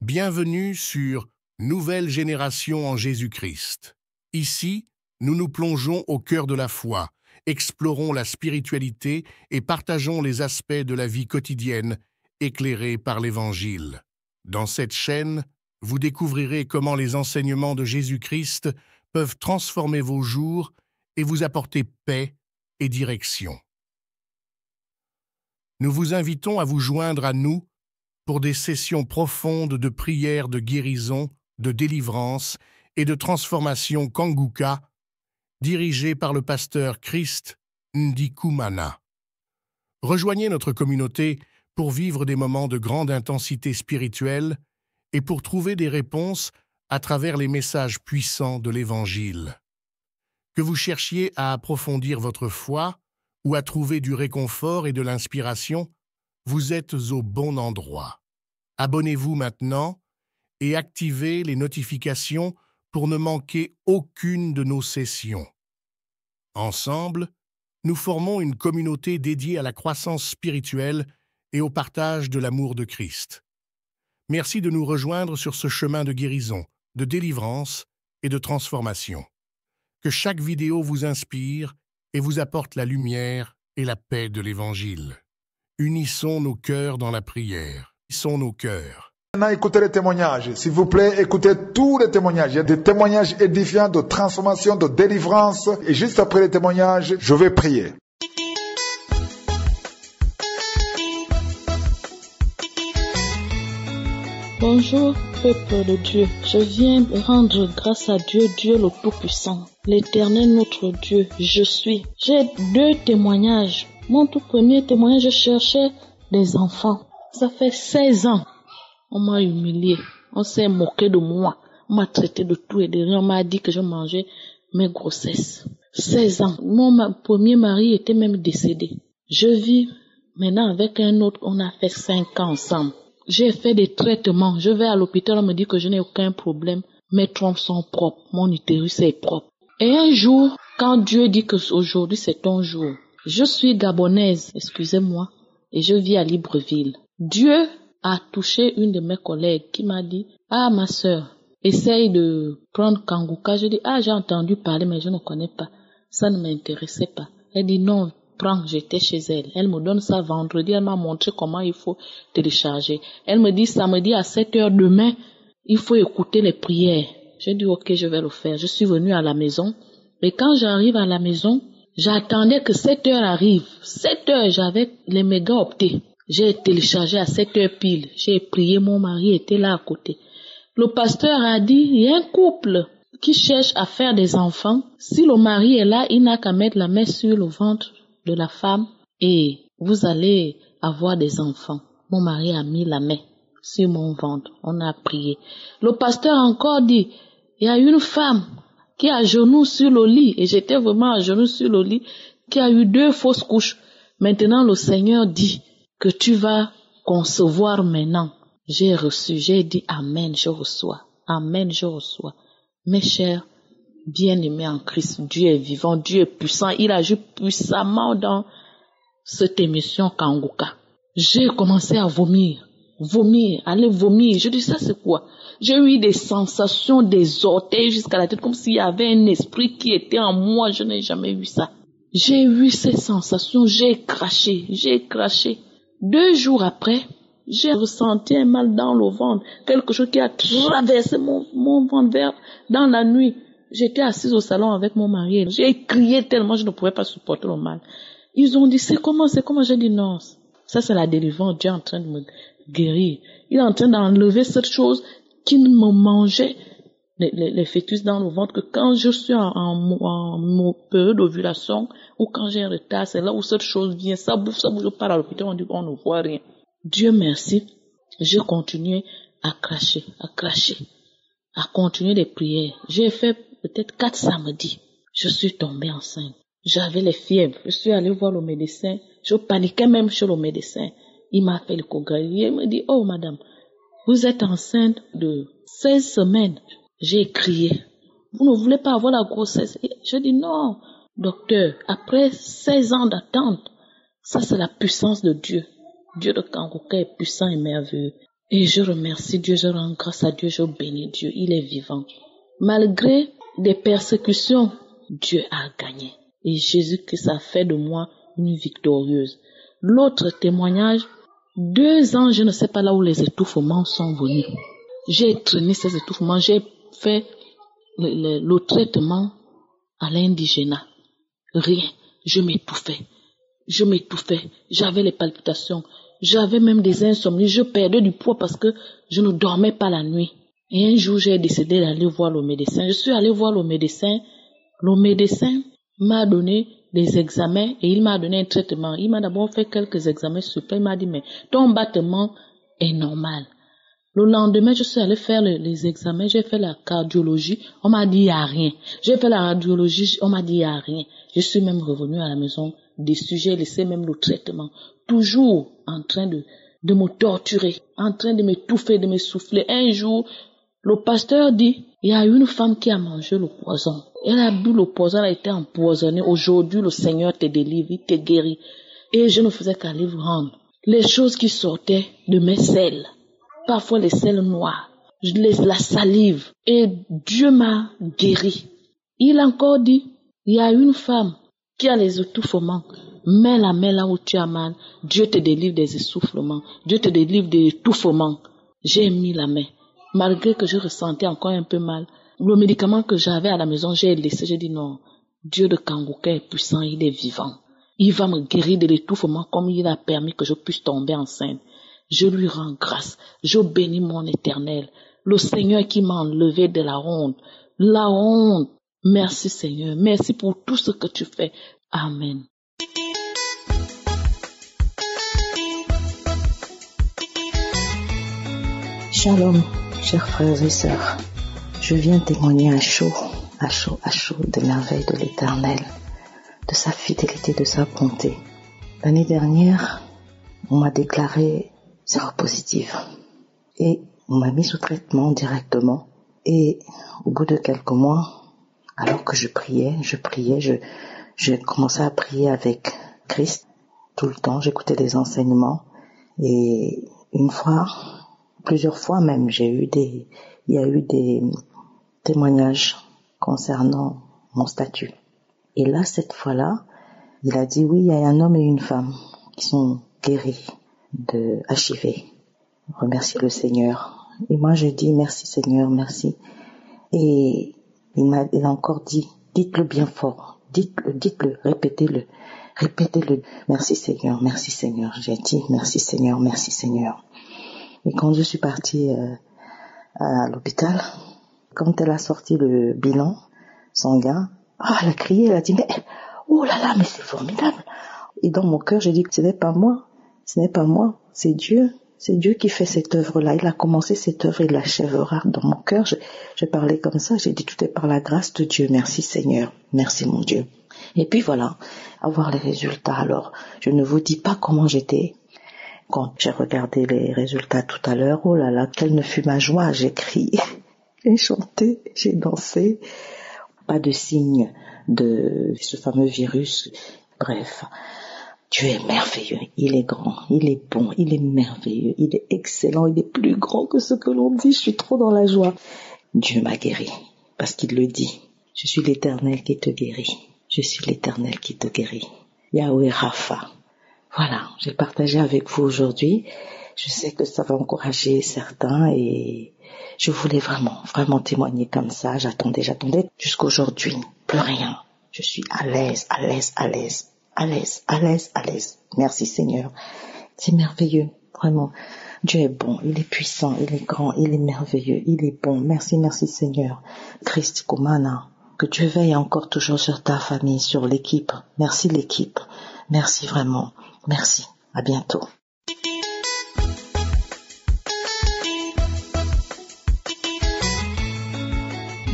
Bienvenue sur Nouvelle génération en Jésus-Christ. Ici, nous nous plongeons au cœur de la foi, explorons la spiritualité et partageons les aspects de la vie quotidienne éclairés par l'Évangile. Dans cette chaîne, vous découvrirez comment les enseignements de Jésus-Christ peuvent transformer vos jours et vous apporter paix et direction. Nous vous invitons à vous joindre à nous pour des sessions profondes de prière, de guérison, de délivrance et de transformation Kanguka, dirigées par le pasteur Christ Ndikumana. Rejoignez notre communauté pour vivre des moments de grande intensité spirituelle et pour trouver des réponses à travers les messages puissants de l'Évangile. Que vous cherchiez à approfondir votre foi ou à trouver du réconfort et de l'inspiration, vous êtes au bon endroit. Abonnez-vous maintenant et activez les notifications pour ne manquer aucune de nos sessions. Ensemble, nous formons une communauté dédiée à la croissance spirituelle et au partage de l'amour de Christ. Merci de nous rejoindre sur ce chemin de guérison, de délivrance et de transformation. Que chaque vidéo vous inspire et vous apporte la lumière et la paix de l'Évangile. Unissons nos cœurs dans la prière. Unissons nos cœurs. Maintenant, écoutez les témoignages. S'il vous plaît, écoutez tous les témoignages. Il y a des témoignages édifiants de transformation, de délivrance. Et juste après les témoignages, je vais prier. Bonjour, peuple de Dieu. Je viens rendre grâce à Dieu, Dieu le Tout-Puissant, l'Éternel notre Dieu. Je suis. J'ai 2 témoignages. Mon tout premier témoignage, je cherchais des enfants. Ça fait 16 ans. On m'a humilié. On s'est moqué de moi. On m'a traité de tout et de rien. On m'a dit que je mangeais mes grossesses. 16 ans. Mon premier mari était même décédé. Je vis maintenant avec un autre. On a fait 5 ans ensemble. J'ai fait des traitements. Je vais à l'hôpital, on me dit que je n'ai aucun problème. Mes trompes sont propres. Mon utérus est propre. Et un jour, quand Dieu dit que aujourd'hui c'est ton jour, je suis gabonaise, excusez-moi, et je vis à Libreville. Dieu a touché une de mes collègues qui m'a dit, ah ma sœur, essaye de prendre Kanguka. Je dis, ah j'ai entendu parler mais je ne connais pas. Ça ne m'intéressait pas. Elle dit non. Prends, j'étais chez elle. Elle me donne ça vendredi. Elle m'a montré comment il faut télécharger. Elle me dit samedi à 7h demain, il faut écouter les prières. J'ai dit ok, je vais le faire. Je suis venue à la maison. Et quand j'arrive à la maison, j'attendais que 7h arrive. 7h, j'avais les méga optés. J'ai téléchargé à 7h pile. J'ai prié, mon mari était là à côté. Le pasteur a dit, il y a un couple qui cherche à faire des enfants. Si le mari est là, il n'a qu'à mettre la main sur le ventre de la femme et vous allez avoir des enfants. Mon mari a mis la main sur mon ventre. On a prié. Le pasteur a encore dit, il y a une femme qui est à genoux sur le lit et j'étais vraiment à genoux sur le lit, qui a eu 2 fausses couches. Maintenant le Seigneur dit que tu vas concevoir maintenant. J'ai reçu, j'ai dit amen, je reçois. Amen, je reçois. Mes chers bien-aimés en Christ, Dieu est vivant, Dieu est puissant. Il agit puissamment dans cette émission Kanguka. J'ai commencé à vomir, aller vomir. Je dis ça c'est quoi? J'ai eu des sensations des orteils jusqu'à la tête, comme s'il y avait un esprit qui était en moi. Je n'ai jamais vu ça. J'ai eu ces sensations, j'ai craché. 2 jours après, j'ai ressenti un mal dans le ventre, quelque chose qui a traversé mon ventre dans la nuit. J'étais assise au salon avec mon mari. J'ai crié tellement je ne pouvais pas supporter le mal. Ils ont dit, c'est comment? J'ai dit non. Ça, c'est la délivrance. Dieu est en train de me guérir. Il est en train d'enlever cette chose qui me mangeait les fœtus dans le ventre. Que quand je suis en période d'ovulation ou quand j'ai un retard, c'est là où cette chose vient. Ça bouge pas à l'hôpital. On dit qu'on ne voit rien. Dieu merci. J'ai continué à cracher, à continuer les prières. J'ai fait peut-être 4 samedis. Je suis tombée enceinte. J'avais les fièvres. Je suis allée voir le médecin. Je paniquais même chez le médecin. Il m'a fait l'échographie. Il me dit, oh madame, vous êtes enceinte de 16 semaines. J'ai crié. Vous ne voulez pas avoir la grossesse? Je dis non, docteur. Après 16 ans d'attente, ça c'est la puissance de Dieu. Dieu de Kanguka est puissant et merveilleux. Et je remercie Dieu, je rends grâce à Dieu, je bénis Dieu, il est vivant. Malgré des persécutions, Dieu a gagné. Et Jésus-Christ a fait de moi une victorieuse. L'autre témoignage, 2 ans, je ne sais pas là où les étouffements sont venus. J'ai traîné ces étouffements, j'ai fait le traitement à l'indigénat. Rien, je m'étouffais, j'avais les palpitations, j'avais même des insomnies, je perdais du poids parce que je ne dormais pas la nuit. Et un jour, j'ai décidé d'aller voir le médecin. Je suis allée voir le médecin m'a donné des examens et il m'a donné un traitement. Il m'a d'abord fait quelques examens supplémentaires. Il m'a dit, mais ton battement est normal. Le lendemain, je suis allée faire les examens. J'ai fait la cardiologie. On m'a dit, il n'y a rien. J'ai fait la radiologie. On m'a dit, il n'y a rien. Je suis même revenue à la maison déçue. J'ai laissé même le traitement. Toujours en train de me torturer, en train de m'étouffer, de m'essouffler. Un jour, le pasteur dit, il y a une femme qui a mangé le poison. Elle a bu le poison, elle a été empoisonnée. Aujourd'hui, le Seigneur te délivre, il te guérit. Et je ne faisais qu'aller rendre les choses qui sortaient de mes selles. Parfois les selles noires, la salive. Et Dieu m'a guéri. Il a encore dit, il y a une femme qui a les étouffements. Mets la main là où tu as mal. Dieu te délivre des essoufflements. Dieu te délivre des étouffements. J'ai mis la main. Malgré que je ressentais encore un peu mal. Le médicament que j'avais à la maison, j'ai laissé. J'ai dit non. Dieu de Kangoka est puissant, il est vivant. Il va me guérir de l'étouffement comme il a permis que je puisse tomber enceinte. Je lui rends grâce. Je bénis mon Éternel. Le Seigneur qui m'a enlevé de la honte. La honte. Merci Seigneur. Merci pour tout ce que tu fais. Amen. Shalom, chers frères et sœurs. Je viens témoigner à chaud des merveilles de l'Éternel, de sa fidélité, de sa bonté. L'année dernière, on m'a déclaré séropositive et on m'a mis sous traitement directement. Et au bout de quelques mois, alors que je priais, je commençais à prier avec Christ tout le temps. J'écoutais des enseignements et plusieurs fois même, il y a eu des témoignages concernant mon statut. Et là, cette fois-là, il a dit oui, il y a un homme et une femme qui sont guéris de HIV. Remerciez le Seigneur. Et moi, je dis merci Seigneur, merci. Et il a encore dit, dites-le bien fort, dites-le, répétez-le. Merci Seigneur, merci Seigneur. J'ai dit merci Seigneur, merci Seigneur. Et quand je suis partie à l'hôpital, quand elle a sorti le bilan sanguin, elle a crié, elle a dit mais oh là là, mais c'est formidable. Et dans mon cœur, j'ai dit que ce n'est pas moi, c'est Dieu qui fait cette œuvre-là. Il a commencé cette œuvre, il l'achèvera. Dans mon cœur, je parlais comme ça, j'ai dit tout est par la grâce de Dieu. Merci Seigneur, merci mon Dieu. Et puis voilà, avoir les résultats. Alors, je ne vous dis pas comment j'étais. Quand j'ai regardé les résultats tout à l'heure, oh là là, quelle ne fut ma joie, j'ai crié, j'ai chanté, j'ai dansé. Pas de signe de ce fameux virus. Bref, Dieu est merveilleux, il est grand, il est bon, il est merveilleux, il est excellent, il est plus grand que ce que l'on dit, je suis trop dans la joie. Dieu m'a guéri, parce qu'il le dit, je suis l'Éternel qui te guérit, je suis l'Éternel qui te guérit. Yahweh Rapha. Voilà, j'ai partagé avec vous aujourd'hui. Je sais que ça va encourager certains et je voulais vraiment témoigner comme ça. J'attendais jusqu'aujourd'hui. Plus rien. Je suis à l'aise. Merci Seigneur. C'est merveilleux, vraiment. Dieu est bon, il est puissant, il est grand, il est merveilleux, il est bon. Merci Seigneur. Christ Kumana. Que Dieu veille encore toujours sur ta famille, sur l'équipe. Merci l'équipe. Merci vraiment. Merci. À bientôt.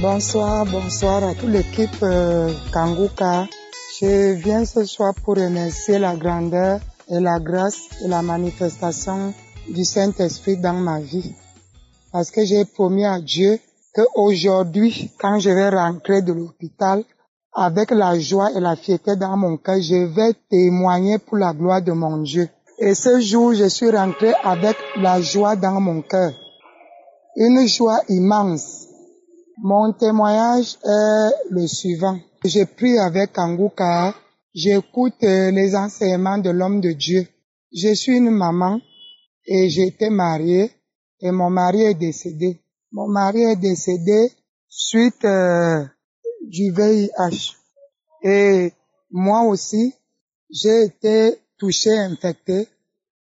Bonsoir à toute l'équipe Kangoka. Je viens ce soir pour remercier la grandeur et la grâce et la manifestation du Saint-Esprit dans ma vie. Parce que j'ai promis à Dieu qu'aujourd'hui, quand je vais rentrer de l'hôpital, avec la joie et la fierté dans mon cœur, je vais témoigner pour la gloire de mon Dieu. Et ce jour, je suis rentrée avec la joie dans mon cœur. Une joie immense. Mon témoignage est le suivant. Je prie avec Kanguka. J'écoute les enseignements de l'homme de Dieu. Je suis une maman et j'ai été mariée et mon mari est décédé. Mon mari est décédé suite du VIH. Et moi aussi, j'ai été touchée, infectée,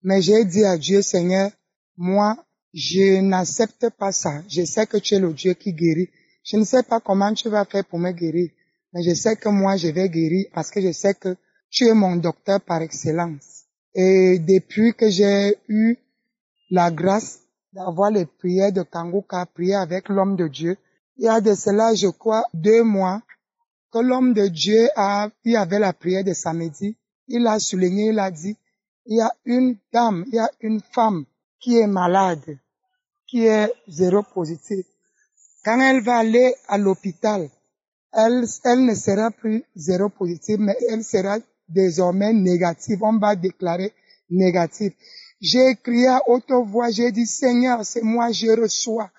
mais j'ai dit à Dieu, Seigneur, moi, je n'accepte pas ça. Je sais que tu es le Dieu qui guérit. Je ne sais pas comment tu vas faire pour me guérir, mais je sais que moi, je vais guérir parce que je sais que tu es mon docteur par excellence. Et depuis que j'ai eu la grâce d'avoir les prières de Kanguka, prier avec l'homme de Dieu, il y a de cela, je crois, 2 mois, que l'homme de Dieu il y avait la prière de samedi. Il a souligné, il a dit, il y a une dame, il y a une femme qui est malade, qui est séropositive. Quand elle va aller à l'hôpital, elle ne sera plus séropositive, mais elle sera désormais négative. On va déclarer négative. J'ai crié à haute voix, j'ai dit, Seigneur, c'est moi, je reçois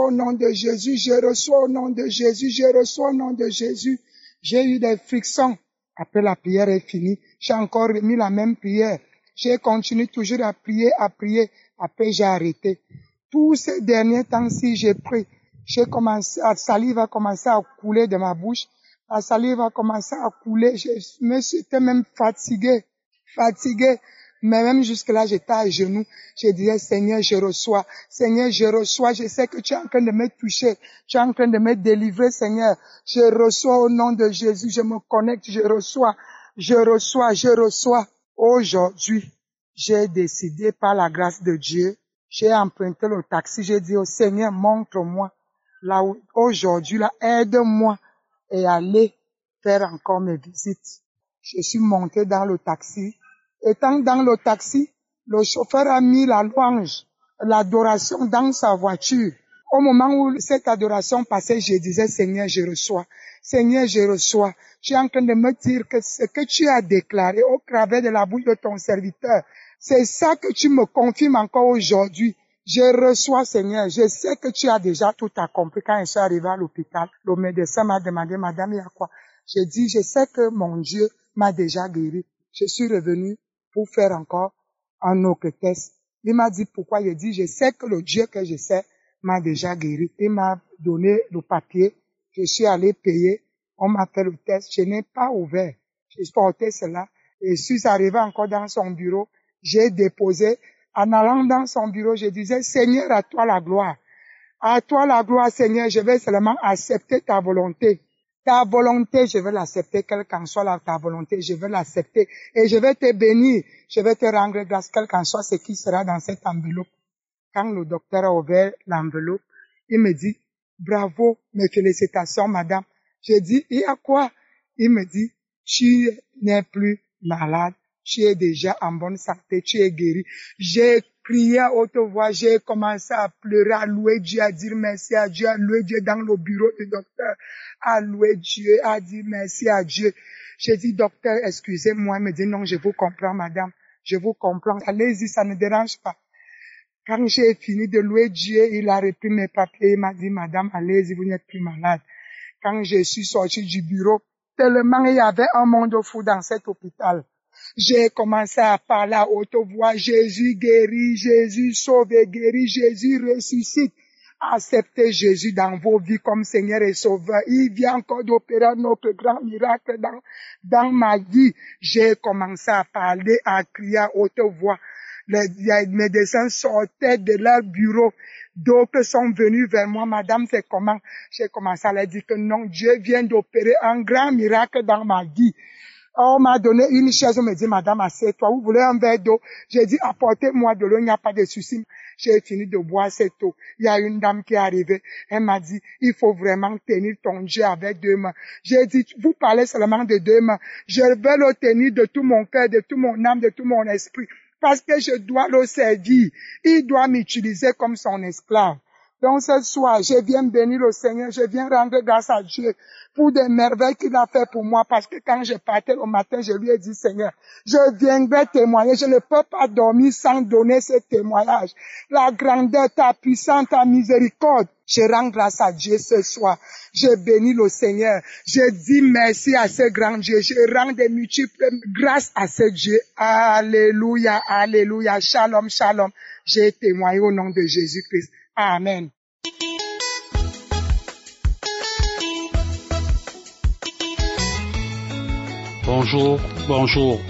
au nom de Jésus, je reçois au nom de Jésus, je reçois au nom de Jésus. J'ai eu des frictions. Après la prière est finie, j'ai encore remis la même prière. J'ai continué toujours à prier. Après j'ai arrêté. Tous ces derniers temps-ci, j'ai pris. La salive a commencé à couler de ma bouche. La salive a commencé à couler. Je me suis même fatigué. Mais même jusque-là, j'étais à genoux. Je disais, Seigneur, je reçois. Seigneur, je reçois. Je sais que tu es en train de me toucher. Tu es en train de me délivrer, Seigneur. Je reçois au nom de Jésus. Je me connecte. Je reçois. Aujourd'hui, j'ai décidé par la grâce de Dieu. J'ai emprunté le taxi. J'ai dit au Seigneur, montre-moi. Là où, aujourd'hui, là, aide-moi. Et aller faire encore mes visites. Je suis monté dans le taxi. Étant dans le taxi, le chauffeur a mis la louange, l'adoration dans sa voiture. Au moment où cette adoration passait, je disais, Seigneur, je reçois. Seigneur, je reçois. Tu es en train de me dire que ce que tu as déclaré au travers de la bouche de ton serviteur, c'est ça que tu me confirmes encore aujourd'hui. Je reçois, Seigneur. Je sais que tu as déjà tout accompli. Quand je suis arrivé à l'hôpital, le médecin m'a demandé, Madame, il y a quoi? J'ai dit, je sais que mon Dieu m'a déjà guéri. Je suis revenu pour faire encore un autre test. Il m'a dit pourquoi. J'ai dit, je sais que le Dieu que je sais m'a déjà guéri. Il m'a donné le papier. Je suis allé payer. On m'a fait le test. Je n'ai pas ouvert. J'ai porté cela. Et je suis arrivé encore dans son bureau. J'ai déposé. En allant dans son bureau, je disais, Seigneur, à toi la gloire. À toi la gloire, Seigneur. Je vais seulement accepter ta volonté. Ta volonté, je vais l'accepter, quelle qu'en soit ta volonté, je vais l'accepter. Et je vais te bénir, je vais te rendre grâce, quel qu'en soit ce qui sera dans cette enveloppe. Quand le docteur a ouvert l'enveloppe, il me dit, bravo, mes félicitations, madame. J'ai dit, il y a quoi? Il me dit, tu n'es plus malade, tu es déjà en bonne santé, tu es guéri. J'ai crié à haute voix, j'ai commencé à pleurer, à louer Dieu, à dire merci à Dieu, à louer Dieu dans le bureau du docteur, à louer Dieu, à dire merci à Dieu. J'ai dit, docteur, excusez-moi. Il me dit, non, je vous comprends, madame, je vous comprends. Allez-y, ça ne dérange pas. Quand j'ai fini de louer Dieu, il a repris mes papiers, il m'a dit, madame, allez-y, vous n'êtes plus malade. Quand je suis sorti du bureau, tellement il y avait un monde fou dans cet hôpital. J'ai commencé à parler à haute voix, Jésus guérit, Jésus sauve et guérit, Jésus ressuscite. Acceptez Jésus dans vos vies comme Seigneur et Sauveur. Il vient encore d'opérer notre grand miracle dans ma vie. J'ai commencé à parler, à crier à haute voix. Les médecins sortaient de leur bureau. D'autres sont venus vers moi. Madame, c'est comment? J'ai commencé à leur dire que non, Dieu vient d'opérer un grand miracle dans ma vie. On m'a donné une chaise, on me dit, madame, assieds-toi, vous voulez un verre d'eau? J'ai dit, apportez-moi de l'eau, il n'y a pas de souci. J'ai fini de boire cette eau. Il y a une dame qui est arrivée, elle m'a dit, il faut vraiment tenir ton Dieu avec 2 mains. J'ai dit, vous parlez seulement de 2 mains. Je vais le tenir de tout mon cœur, de tout mon âme, de tout mon esprit. Parce que je dois le servir. Il doit m'utiliser comme son esclave. Donc ce soir, je viens bénir le Seigneur, je viens rendre grâce à Dieu pour des merveilles qu'il a fait pour moi, parce que quand je partais au matin, je lui ai dit, Seigneur, je viendrai témoigner, je ne peux pas dormir sans donner ce témoignage. La grandeur, ta puissance, ta miséricorde, je rends grâce à Dieu ce soir. Je bénis le Seigneur. Je dis merci à ce grand Dieu. Je rends des multiples grâces à ce Dieu. Alléluia, alléluia, shalom, shalom. J'ai témoigné au nom de Jésus-Christ. Amen. Bonjour,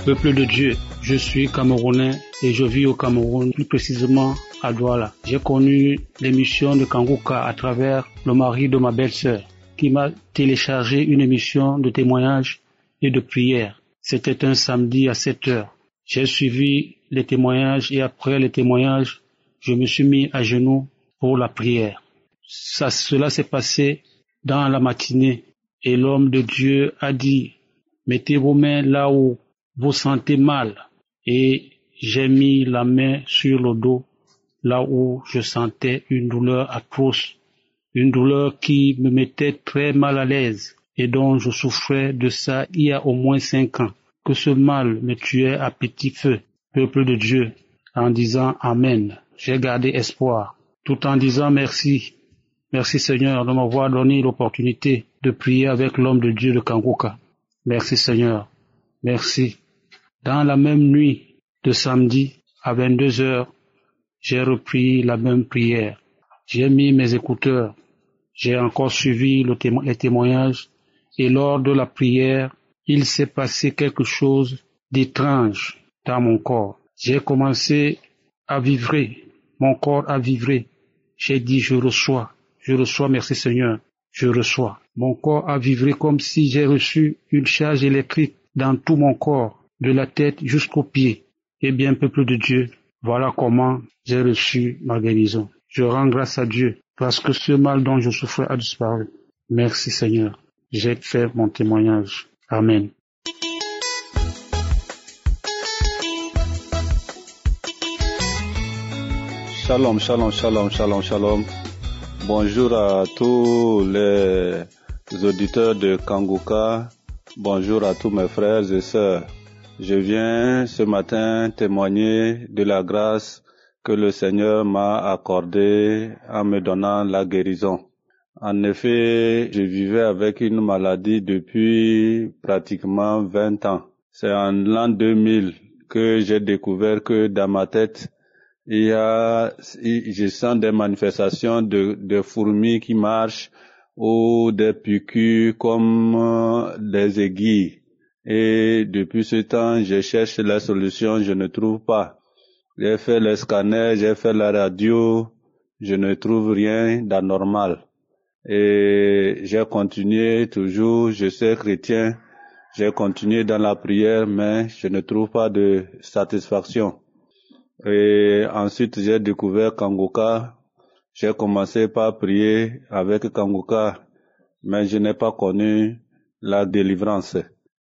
peuple de Dieu. Je suis Camerounais et je vis au Cameroun, plus précisément à Douala. J'ai connu l'émission de Kanguka à travers le mari de ma belle-sœur, qui m'a téléchargé une émission de témoignages et de prières. C'était un samedi à 7h. J'ai suivi les témoignages et après les témoignages, je me suis mis à genoux pour la prière. Cela s'est passé dans la matinée et l'homme de Dieu a dit: mettez vos mains là où vous sentez mal. Et j'ai mis la main sur le dos, là où je sentais une douleur atroce, une douleur qui me mettait très mal à l'aise et dont je souffrais de ça il y a au moins 5 ans, que ce mal me tuait à petit feu. Peuple de Dieu, en disant Amen, j'ai gardé espoir, tout en disant merci. Merci Seigneur de m'avoir donné l'opportunité de prier avec l'homme de Dieu de Kanguka. Merci Seigneur, merci. Dans la même nuit de samedi à 22h, j'ai repris la même prière. J'ai mis mes écouteurs, j'ai encore suivi les témoignages et lors de la prière, il s'est passé quelque chose d'étrange dans mon corps. J'ai commencé à vibrer, mon corps a vibré. J'ai dit je reçois, merci Seigneur, je reçois. Mon corps a vibré comme si j'ai reçu une charge électrique dans tout mon corps, de la tête jusqu'aux pieds. Eh bien, peuple de Dieu, voilà comment j'ai reçu ma guérison. Je rends grâce à Dieu parce que ce mal dont je souffrais a disparu. Merci Seigneur. J'ai fait mon témoignage. Amen. Shalom, shalom, shalom, shalom, shalom. Bonjour à tous les auditeurs de Kanguka. Bonjour à tous mes frères et sœurs. Je viens ce matin témoigner de la grâce que le Seigneur m'a accordée en me donnant la guérison. En effet, je vivais avec une maladie depuis pratiquement 20 ans. C'est en l'an 2000 que j'ai découvert que dans ma tête, je sens des manifestations de fourmis qui marchent ou des piqûres comme des aiguilles. Et depuis ce temps, je cherche la solution, je ne trouve pas. J'ai fait les scanners, j'ai fait la radio, je ne trouve rien d'anormal. Et j'ai continué toujours, je suis chrétien, j'ai continué dans la prière, mais je ne trouve pas de satisfaction. Et ensuite, j'ai découvert Kanguka. J'ai commencé par prier avec Kanguka, mais je n'ai pas connu la délivrance.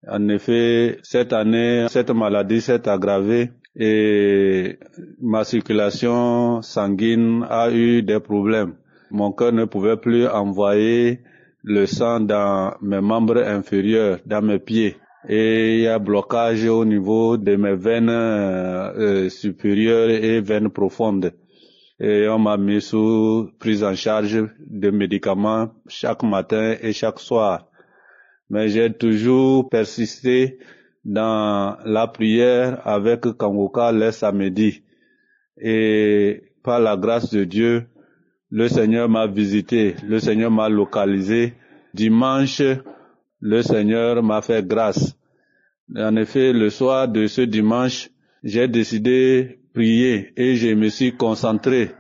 En effet, cette année, cette maladie s'est aggravée et ma circulation sanguine a eu des problèmes. Mon cœur ne pouvait plus envoyer le sang dans mes membres inférieurs, dans mes pieds. Et il y a blocage au niveau de mes veines supérieures et veines profondes. Et on m'a mis sous prise en charge de médicaments chaque matin et chaque soir. Mais j'ai toujours persisté dans la prière avec Kanguka les samedis. Et par la grâce de Dieu, le Seigneur m'a visité, le Seigneur m'a localisé. Dimanche, le Seigneur m'a fait grâce. En effet, le soir de ce dimanche, j'ai décidé de prier et je me suis concentré,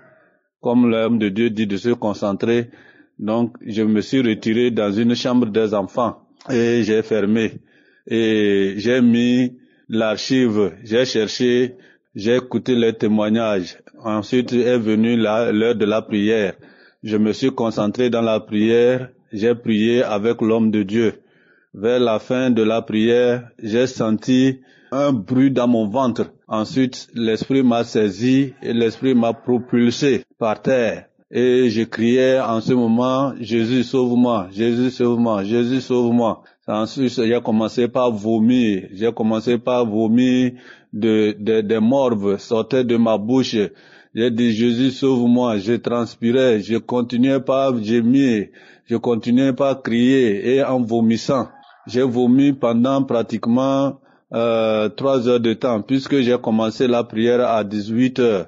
comme l'homme de Dieu dit de se concentrer. Donc, je me suis retiré dans une chambre des enfants et j'ai fermé. Et j'ai mis l'archive, j'ai cherché, j'ai écouté les témoignages. Ensuite est venue l'heure de la prière. Je me suis concentré dans la prière, j'ai prié avec l'homme de Dieu. Vers la fin de la prière, j'ai senti un bruit dans mon ventre. Ensuite, l'esprit m'a saisi et l'esprit m'a propulsé par terre. Et je criais en ce moment, Jésus sauve-moi, Jésus sauve-moi, Jésus sauve-moi. Ensuite, j'ai commencé par vomir, des morves sortaient de ma bouche. J'ai dit, Jésus sauve-moi, je transpirais, je continuais pas gémir, je continuais pas crier, et en vomissant, j'ai vomi pendant pratiquement 3 heures de temps, puisque j'ai commencé la prière à 18 heures.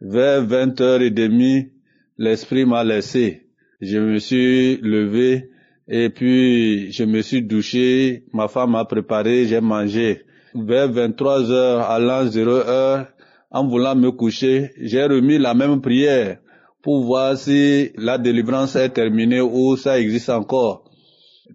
Vers 20h30, l'esprit m'a laissé. Je me suis levé et puis je me suis douché, ma femme m'a préparé, j'ai mangé. Vers 23 heures, à l'an 0 heure, en voulant me coucher, j'ai remis la même prière pour voir si la délivrance est terminée ou ça existe encore.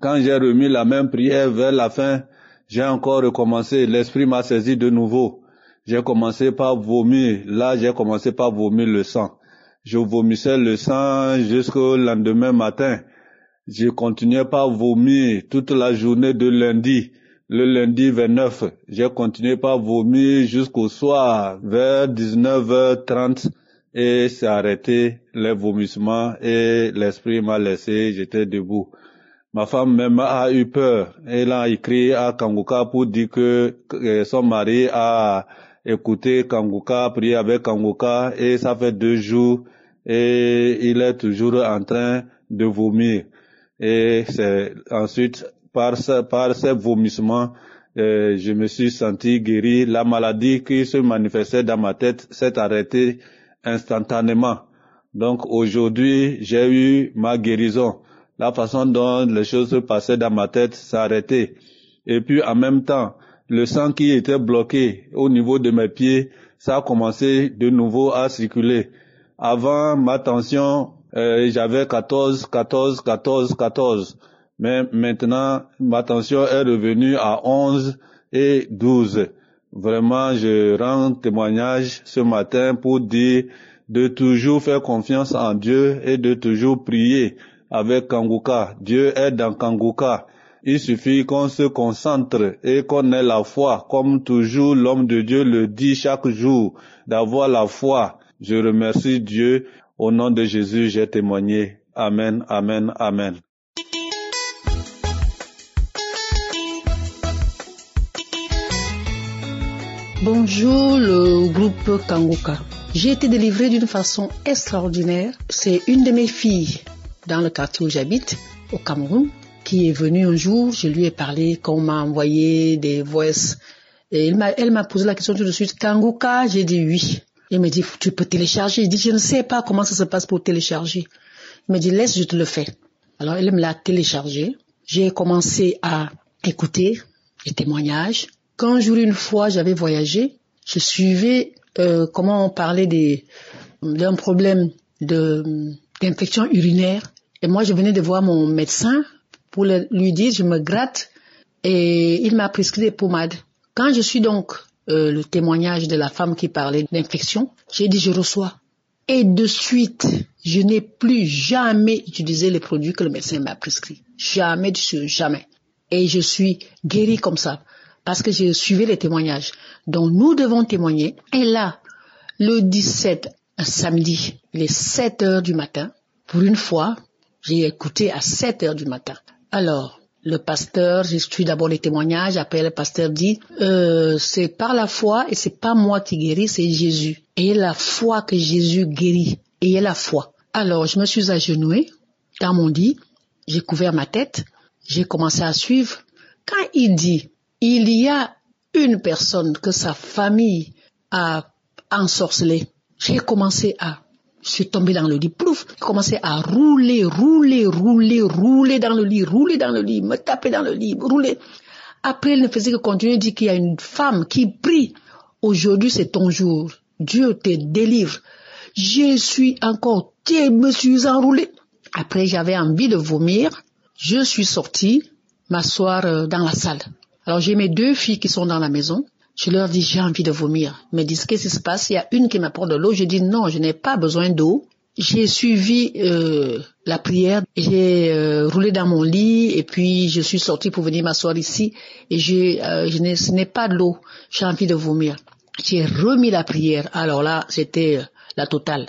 Quand j'ai remis la même prière vers la fin, j'ai encore recommencé, l'esprit m'a saisi de nouveau. J'ai commencé par vomir, là j'ai commencé par vomir le sang. Je vomissais le sang jusqu'au lendemain matin. Je continuais par vomir toute la journée de lundi. Le lundi 29, j'ai continué par vomir jusqu'au soir, vers 19h30, et c'est arrêté les vomissements et l'esprit m'a laissé, j'étais debout. Ma femme même a eu peur. Elle a écrit à Kanguka pour dire que son mari a écouté Kanguka, prié avec Kanguka, et ça fait 2 jours et il est toujours en train de vomir. Et c'est ensuite par ces vomissements, je me suis senti guéri. La maladie qui se manifestait dans ma tête s'est arrêtée instantanément. Donc aujourd'hui, j'ai eu ma guérison. La façon dont les choses se passaient dans ma tête s'est arrêtée. Et puis en même temps, le sang qui était bloqué au niveau de mes pieds, ça a commencé de nouveau à circuler. Avant, ma tension, j'avais 14. Mais maintenant, ma tension est revenue à 11 et 12. Vraiment, je rends témoignage ce matin pour dire de toujours faire confiance en Dieu et de toujours prier avec Kanguka. Dieu est dans Kanguka. Il suffit qu'on se concentre et qu'on ait la foi, comme toujours l'homme de Dieu le dit chaque jour, d'avoir la foi. Je remercie Dieu. Au nom de Jésus, j'ai témoigné. Amen, amen, amen. Bonjour le groupe Kanguka. J'ai été délivrée d'une façon extraordinaire. C'est une de mes filles dans le quartier où j'habite, au Cameroun, qui est venue un jour. Je lui ai parlé, qu'on m'a envoyé des voices. Et elle m'a posé la question tout de suite. Kanguka, j'ai dit oui. Elle m'a dit, tu peux télécharger. Je dis, je ne sais pas comment ça se passe pour télécharger. Elle m'a dit, laisse, je te le fais. Alors elle me l'a téléchargé. J'ai commencé à écouter les témoignages. Quand un jour, une fois, j'avais voyagé, je suivais comment on parlait d'un problème d'infection urinaire. Et moi, je venais de voir mon médecin pour lui dire, je me gratte, et il m'a prescrit des pommades. Quand je suis donc le témoignage de la femme qui parlait d'infection, j'ai dit, je reçois. Et de suite, je n'ai plus jamais utilisé les produits que le médecin m'a prescrits. Jamais, jamais. Et je suis guérie comme ça, parce que j'ai suivi les témoignages. Donc nous devons témoigner. Et là, le 17, un samedi, il est 7h du matin. Pour une fois, j'ai écouté à 7h du matin. Alors, le pasteur, j'ai suivi d'abord les témoignages. Après, le pasteur dit, c'est par la foi et c'est pas moi qui guéris, c'est Jésus. Et la foi que Jésus guérit. Et la foi. Alors, je me suis agenouillée dans mon lit. J'ai couvert ma tête. J'ai commencé à suivre. Quand il dit, il y a une personne que sa famille a ensorcelée, je suis tombée dans le lit, plouf, j'ai commencé à rouler dans le lit, me taper dans le lit, rouler. Après, elle ne faisait que continuer, dit qu'il y a une femme qui prie. Aujourd'hui, c'est ton jour. Dieu te délivre. Je me suis enroulée. Après, j'avais envie de vomir. Je suis sortie m'asseoir dans la salle. Alors, j'ai mes 2 filles qui sont dans la maison. Je leur dis, j'ai envie de vomir. Ils me disent, qu'est-ce qui se passe? Il y a une qui m'apporte de l'eau. Je dis, non, je n'ai pas besoin d'eau. J'ai suivi la prière. J'ai roulé dans mon lit et puis je suis sortie pour venir m'asseoir ici. Et ce n'est pas de l'eau. J'ai envie de vomir. J'ai remis la prière. Alors là, c'était la totale.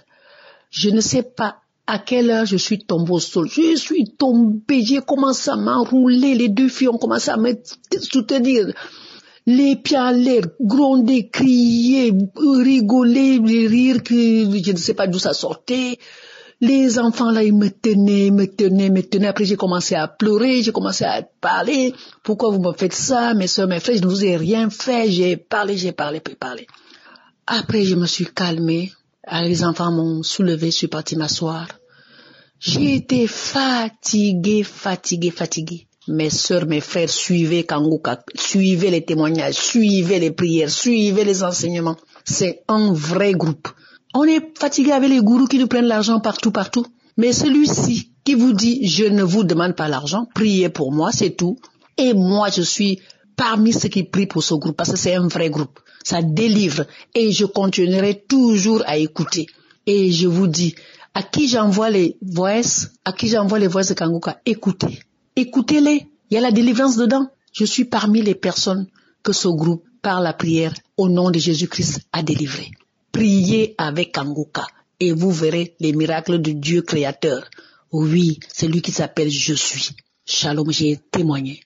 Je ne sais pas à quelle heure je suis tombée au sol. Je suis tombée, j'ai commencé à m'enrouler, les deux filles ont commencé à me soutenir. Les pieds en l'air, gronder, crier, rigoler, rire, que je ne sais pas d'où ça sortait. Les enfants là, ils me tenaient. Après, j'ai commencé à pleurer, j'ai commencé à parler. Pourquoi vous me faites ça, mes soeurs, mes frères? Je ne vous ai rien fait. J'ai parlé. Après, je me suis calmée. Les enfants m'ont soulevé, je suis partie m'asseoir. J'ai été fatiguée. Mes sœurs, mes frères suivaient Kanguka, suivaient les témoignages, suivaient les prières, suivaient les enseignements. C'est un vrai groupe. On est fatigué avec les gourous qui nous prennent l'argent partout. Mais celui-ci qui vous dit, je ne vous demande pas l'argent, priez pour moi, c'est tout. Et moi, je suis parmi ceux qui prient pour ce groupe, parce que c'est un vrai groupe. Ça délivre. Et je continuerai toujours à écouter. Et je vous dis, à qui j'envoie les voices de Kanguka, écoutez-les. Il y a la délivrance dedans. Je suis parmi les personnes que ce groupe, par la prière, au nom de Jésus-Christ, a délivré. Priez avec Kanguka et vous verrez les miracles de Dieu créateur. Oui, c'est lui qui s'appelle Je suis. Shalom, j'ai témoigné.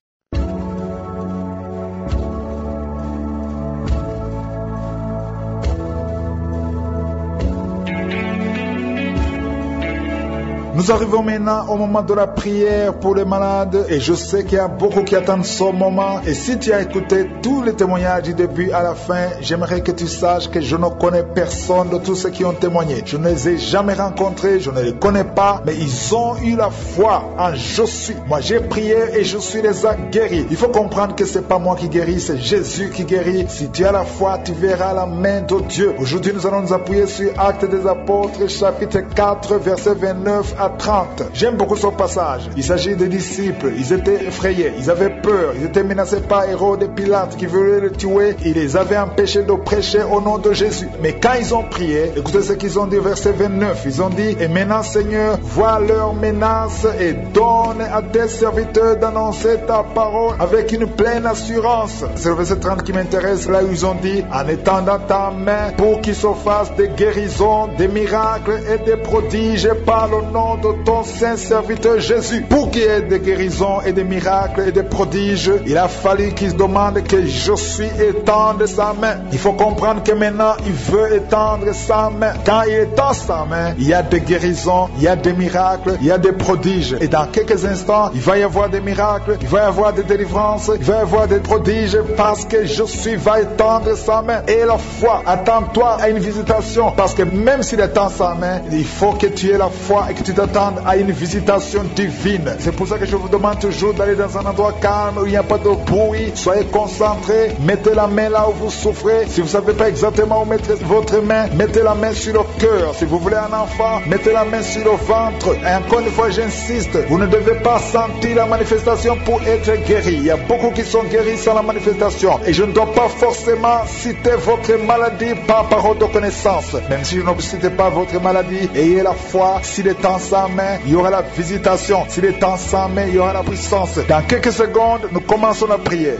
Nous arrivons maintenant au moment de la prière pour les malades et je sais qu'il y a beaucoup qui attendent ce moment. Et si tu as écouté tous les témoignages du début à la fin, j'aimerais que tu saches que je ne connais personne de tous ceux qui ont témoigné. Je ne les ai jamais rencontrés, je ne les connais pas, mais ils ont eu la foi en Je suis. Moi j'ai prié et Je suis les a guéris. Il faut comprendre que c'est pas moi qui guéris, c'est Jésus qui guérit. Si tu as la foi, tu verras la main de Dieu. Aujourd'hui nous allons nous appuyer sur Actes des Apôtres, chapitre 4, verset 29 à 30. J'aime beaucoup ce passage. Il s'agit des disciples. Ils étaient effrayés, ils avaient peur, ils étaient menacés par Hérode et Pilate qui voulaient le tuer. Il les avait empêchés de prêcher au nom de Jésus. Mais quand ils ont prié, écoutez ce qu'ils ont dit, verset 29. Ils ont dit, et maintenant Seigneur, vois leurs menaces et donne à tes serviteurs d'annoncer ta parole avec une pleine assurance. C'est le verset 30 qui m'intéresse, là où ils ont dit, en étendant ta main pour qu'ils se fassent des guérisons, des miracles et des prodiges par le nom de ton saint serviteur Jésus. Pour qu'il y ait des guérisons et des miracles et des prodiges, il a fallu qu'il demande que Je suis étende sa main. Il faut comprendre que maintenant il veut étendre sa main. Quand il étend sa main, il y a des guérisons, il y a des miracles, il y a des prodiges. Et dans quelques instants, il va y avoir des miracles, il va y avoir des délivrances, il va y avoir des prodiges parce que Je suis va étendre sa main. Et la foi, attends-toi à une visitation parce que même s'il étend sa main, il faut que tu aies la foi et que tu t'attendes à une visitation divine. C'est pour ça que je vous demande toujours d'aller dans un endroit calme où il n'y a pas de bruit. Soyez concentrés, mettez la main là où vous souffrez. Si vous ne savez pas exactement où mettre votre main, mettez la main sur le cœur. Si vous voulez un enfant, mettez la main sur le ventre. Et encore une fois, j'insiste, vous ne devez pas sentir la manifestation pour être guéri. Il y a beaucoup qui sont guéris sans la manifestation. Et je ne dois pas forcément citer votre maladie par parole de connaissance. Même si je ne cite pas votre maladie, ayez la foi. S'il est en sa main, il y aura la visitation. S'il est en sa main, il y aura la puissance. Dans quelques secondes, nous commençons la prière.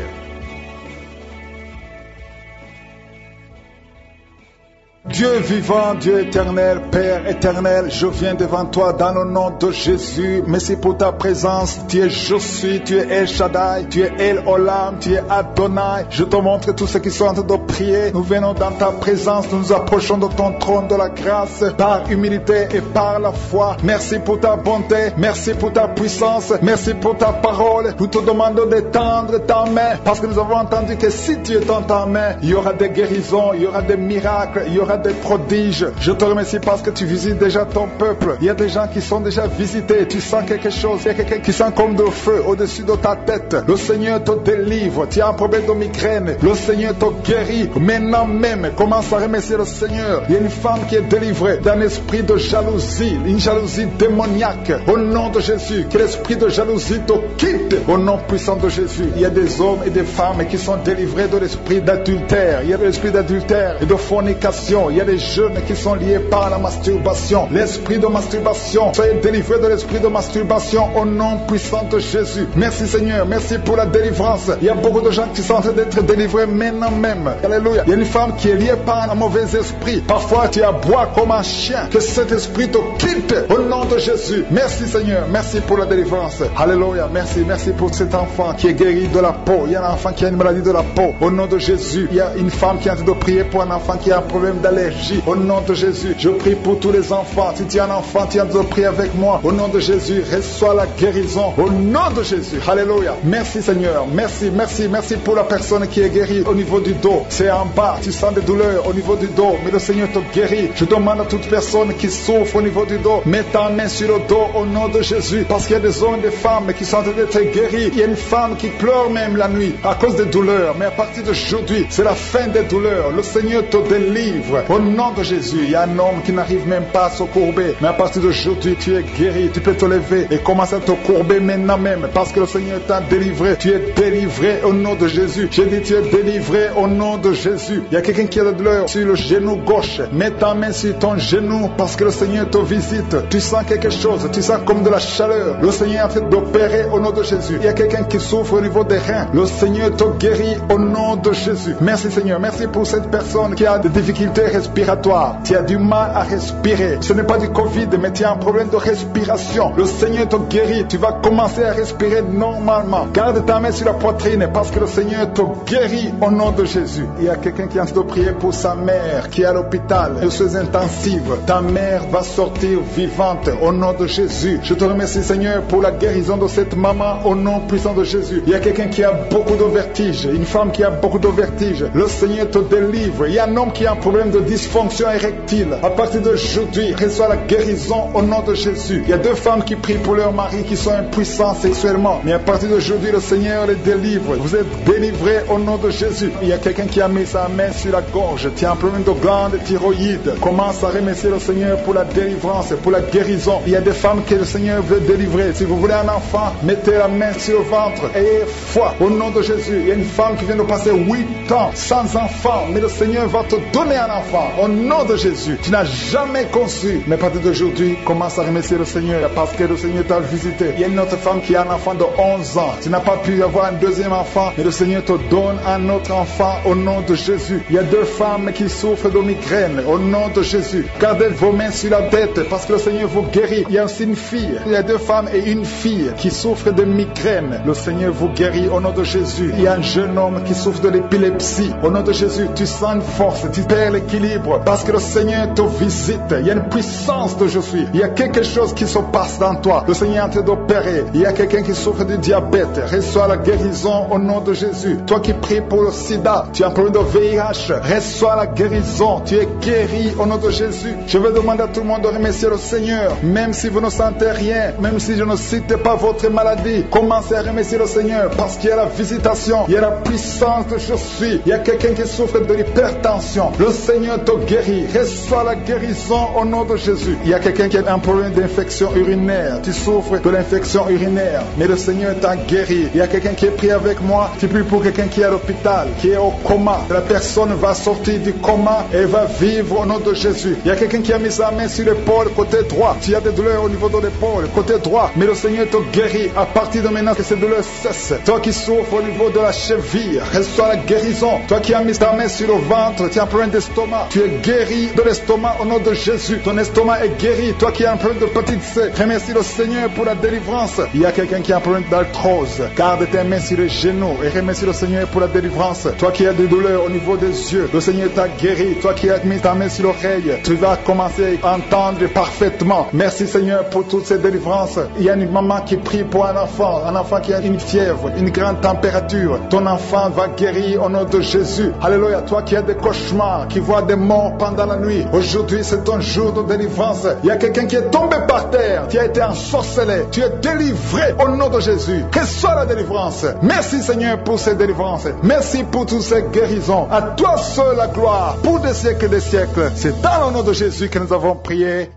Dieu vivant, Dieu éternel, Père éternel, je viens devant toi dans le nom de Jésus. Merci pour ta présence. Tu es Je suis, tu es El Shaddai, tu es El Olam, tu es Adonai. Je te montre tous ceux qui sont en train de prier. Nous venons dans ta présence, nous nous approchons de ton trône de la grâce par humilité et par la foi. Merci pour ta bonté, merci pour ta puissance, merci pour ta parole. Nous te demandons d'étendre ta main parce que nous avons entendu que si tu étends ta main, il y aura des guérisons, il y aura des miracles, il y aura des prodiges. Je te remercie parce que tu visites déjà ton peuple. Il y a des gens qui sont déjà visités. Tu sens quelque chose. Il y a quelqu'un qui sent comme de feu au-dessus de ta tête. Le Seigneur te délivre. Tu as un problème de migraine. Le Seigneur te guérit. Maintenant même, commence à remercier le Seigneur. Il y a une femme qui est délivrée d'un esprit de jalousie. Une jalousie démoniaque. Au nom de Jésus, que l'esprit de jalousie te quitte. Au nom puissant de Jésus. Il y a des hommes et des femmes qui sont délivrés de l'esprit d'adultère. Il y a de l'esprit d'adultère et de fornication. Il y a des jeunes qui sont liés par la masturbation. L'esprit de masturbation, soyez délivrés de l'esprit de masturbation au nom puissant de Jésus. Merci Seigneur, merci pour la délivrance. Il y a beaucoup de gens qui sont en train d'être délivrés maintenant même. Alléluia. Il y a une femme qui est liée par un mauvais esprit. Parfois tu aboies comme un chien. Que cet esprit te quitte au nom de Jésus. Merci Seigneur, merci pour la délivrance. Alléluia, merci pour cet enfant qui est guéri de la peau. Il y a un enfant qui a une maladie de la peau. Au nom de Jésus, il y a une femme qui est en train de prier pour un enfant qui a un problème d'allergie. Au nom de Jésus, je prie pour tous les enfants. Si tu es un enfant, tu es en train de prier avec moi. Au nom de Jésus, reçois la guérison. Au nom de Jésus, alléluia. Merci Seigneur, merci pour la personne qui est guérie au niveau du dos. C'est en bas, tu sens des douleurs au niveau du dos, mais le Seigneur te guérit. Je demande à toute personne qui souffre au niveau du dos, mets ta main sur le dos au nom de Jésus, parce qu'il y a des hommes et des femmes qui sont en train d'être guéris. Il y a une femme qui pleure même la nuit à cause des douleurs, mais à partir d'aujourd'hui, c'est la fin des douleurs. Le Seigneur te délivre au nom de Jésus. Il y a un homme qui n'arrive même pas à se courber, mais à partir d'aujourd'hui, tu es guéri. Tu peux te lever et commencer à te courber maintenant même, parce que le Seigneur t'a délivré. Tu es délivré au nom de Jésus. J'ai dit tu es délivré au nom de Jésus. Il y a quelqu'un qui a de la douleur sur le genou gauche. Mets ta main sur ton genou parce que le Seigneur te visite. Tu sens quelque chose, tu sens comme de la chaleur. Le Seigneur est en train d'opérer au nom de Jésus. Il y a quelqu'un qui souffre au niveau des reins. Le Seigneur te guérit au nom de Jésus. Merci Seigneur, merci pour cette personne qui a des difficultés respiratoires. Tu as du mal à respirer. Ce n'est pas du Covid, mais tu as un problème de respiration. Le Seigneur te guérit. Tu vas commencer à respirer normalement. Garde ta main sur la poitrine parce que le Seigneur te guérit au nom de Jésus. Il y a quelqu'un qui est en train de prier pour sa mère qui est à l'hôpital, aux soins intensives. Ta mère va sortir vivante au nom de Jésus. Je te remercie Seigneur pour la guérison de cette maman au nom puissant de Jésus. Il y a quelqu'un qui a beaucoup de vertige, une femme qui a beaucoup de vertige. Le Seigneur te délivre. Il y a un homme qui a un problème de dysfonction érectile. À partir d'aujourd'hui, reçois la guérison au nom de Jésus. Il y a deux femmes qui prient pour leur mari qui sont impuissants sexuellement, mais à partir d'aujourd'hui, le Seigneur les délivre. Vous êtes délivrés au nom de Jésus. Il y a quelqu'un qui a mis sa main sur la gorge. Tu as un problème de glande thyroïde. Commence à remercier le Seigneur pour la délivrance, pour la guérison. Il y a des femmes que le Seigneur veut délivrer. Si vous voulez un enfant, mettez la main sur le ventre. Ayez foi au nom de Jésus. Il y a une femme qui vient de passer 8 ans sans enfant, mais le Seigneur va te donner un enfant au nom de Jésus. Tu n'as jamais conçu, mais à partir d'aujourd'hui, commence à remercier le Seigneur parce que le Seigneur t'a visité. Il y a une autre femme qui a un enfant de 11 ans. Tu n'as pas pu avoir un deuxième enfant, mais le Seigneur te donne un autre enfant au nom de Jésus. Il y a deux femmes qui souffrent de migraine au nom de Jésus. Gardez vos mains sur la tête parce que le Seigneur vous guérit. Il y a aussi une fille. Il y a deux femmes et une fille qui souffrent de migraine. Le Seigneur vous guérit au nom de Jésus. Il y a un jeune homme qui souffre de l'épilepsie. Au nom de Jésus, tu sens une force, tu perds l'équilibre parce que le Seigneur te visite. Il y a une puissance de je suis. Il y a quelque chose qui se passe dans toi. Le Seigneur est en train d'opérer. Il y a quelqu'un qui souffre de diabète. Reçois la guérison au nom de Jésus. Toi qui pries pour le sida, tu as un problème de VIH. Reçois la guérison. Tu es guéri au nom de Jésus. Je vais demander à tout le monde de remercier le Seigneur. Même si vous ne sentez rien, même si je ne cite pas votre maladie, commencez à remercier le Seigneur parce qu'il y a la visitation. Il y a la puissance de je suis. Il y a quelqu'un qui souffre de l'hypertension. Le Seigneur te guérit. Reçois la guérison au nom de Jésus. Il y a quelqu'un qui a un problème d'infection urinaire. Tu souffres de l'infection urinaire, mais le Seigneur t'a guéri. Il y a quelqu'un qui est prié avec moi. Tu pries pour quelqu'un qui est à l'hôpital, qui est au coma. La personne va sortir du coma et va vivre au nom de Jésus. Il y a quelqu'un qui a mis sa main sur l'épaule côté droit. Tu as des douleurs au niveau de l'épaule côté droit, mais le Seigneur te guérit. À partir de maintenant que ces douleurs cessent. Toi qui souffres au niveau de la cheville, reçois la guérison. Toi qui as mis ta main sur le ventre, tu as un problème d'estomac. Tu es guéri de l'estomac au nom de Jésus. Ton estomac est guéri. Toi qui as un problème de petite C, remercie le Seigneur pour la délivrance. Il y a quelqu'un qui a un problème d'arthrose. Garde tes mains sur les genoux et remercie le Seigneur pour la délivrance. Toi qui as des douleurs au niveau des yeux, le Seigneur t'a guéri. Toi qui as mis ta main sur l'oreille, tu vas commencer à entendre parfaitement. Merci Seigneur pour toutes ces délivrances. Il y a une maman qui prie pour un enfant qui a une fièvre, une grande température. Ton enfant va guérir au nom de Jésus. Alléluia. Toi qui as des cauchemars, qui vois des morts pendant la nuit, aujourd'hui c'est ton jour de délivrance. Il y a quelqu'un qui est tombé par terre, qui a été ensorcelé. Tu es délivré au nom de Jésus. Reçois la délivrance. Merci Seigneur pour ces délivrances. Merci pour toutes ces guérisons. À toi seul la gloire pour des siècles et des siècles. C'est dans le nom de Jésus que nous avons prié.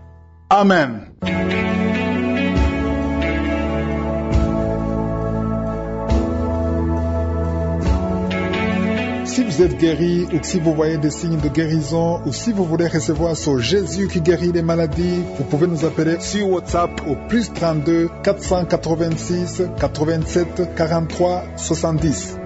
Amen. Si vous vous êtes guéri ou si vous voyez des signes de guérison ou si vous voulez recevoir ce Jésus qui guérit les maladies, vous pouvez nous appeler sur WhatsApp au +32 486 87 43 70.